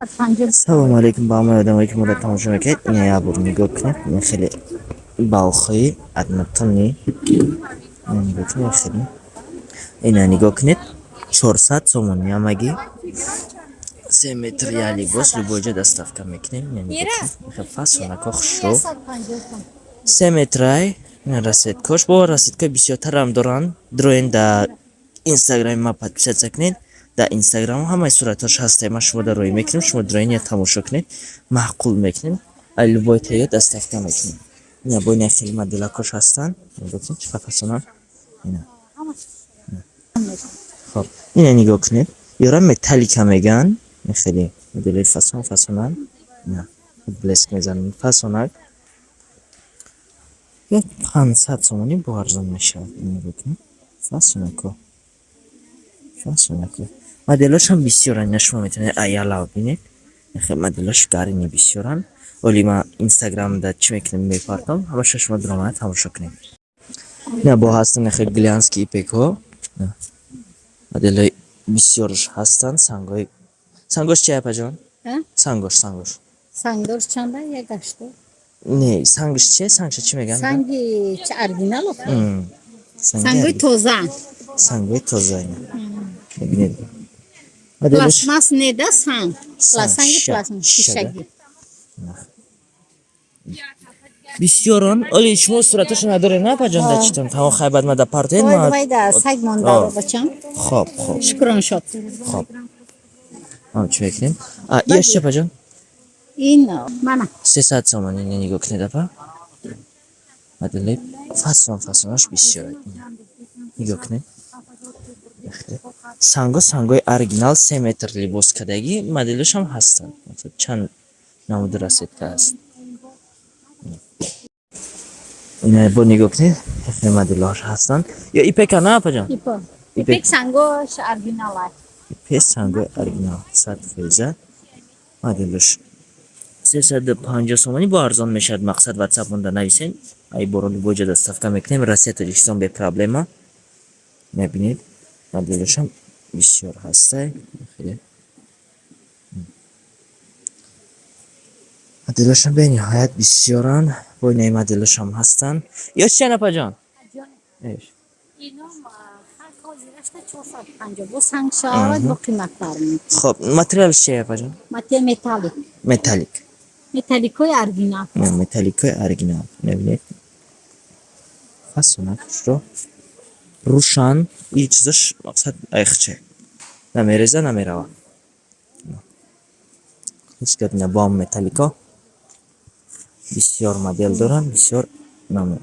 Assalomu alaykum, با ما آدم که مورد تماشا میکنید این یا بود نگاه کنید این خیلی باوخی ادمتونی نگاه کنید خیلی اینا نگاه کنید 400 سومون یا مگی 3 متر یالی باز لبوجه دستافکا میکنیم نگاه کنید فاسونا کخشو 3 مترای رسید کش با رسید که بسیار هم دارن دروین در اینستاگرام ما подписаться کنید در اینستاگرام همه صورتاش هسته ما شما در روی میکنیم شما دروین یا تماشا کنید معقول میکنیم любой تایید دستافکا میکنیم اینا با این خیلی مدل کش هستن نگاه کنید چه فاسونا اینا خب اینا نگاه کنید یارا متالیک میگن خیلی مدل فاسونا اینا بلسک میزنن فاسونا یا 500 سومونی با ارزان میشه نگاه کنید فاسونکو مدلاش هم بسیارن نشما میتونید ایالا ببینید خیلی مدلاش گرینی بسیارن ولی ما اینستاگرام دا چی میکنیم میپارتم همش شما درامه تماشا کنید نه با هستن خیلی گلانسکی ایپکو مدلای بسیارش هستن سنگوش چه پجان سنگوش چنده یک گشته نه سنگش چی میگن سنگی چه اورجینال سنگی توزه اینا ببینید پلاستماس نیده سنگ شیشگی بسیاران ولی شما صورتش نداره نه پجان دچتم تمام خیبت ما در پارتین ما باید سگ مونده بچم خب شکران شد خب چه میکنیم ایش چه پجان این منه 300 سومن این نگاه کنید اپا مدلی فاسوناش بسیاره نگاه کنید سنگای اورجینال 3 متر لباس کدگی مدلش هم هستن مثلا چند نمود رسید که هست اینا با نگاه کنید خیلی مدلش هستن یا ایپک نه پجان ایپک سنگوش اورجینال ایپک سنگای اورجینال 100% مدلش 350 سومانی با ارزان میشد مقصد واتساپ مونده نویسین ای برای بوجه دستافکا میکنیم رسیت دیشتون به پرابلما نبینید مدلش هم بسیار هسته خیلی مدلش هم به نهایت بسیارن با این مدلش هم هستن یا چه نپا جان ایش اینا هر کاری رشته 450 با سنگ شارد با قیمت دارم خب متریالش چیه نپا جان متالیکوی اورجینال متالیکوی اورجینال نبینید فاسونکش رو روشن این چیزش مقصد ایخچه نمیرزه نمیروه هیچ کدوم با متالیکا بسیار مدل دارن بسیار نمونه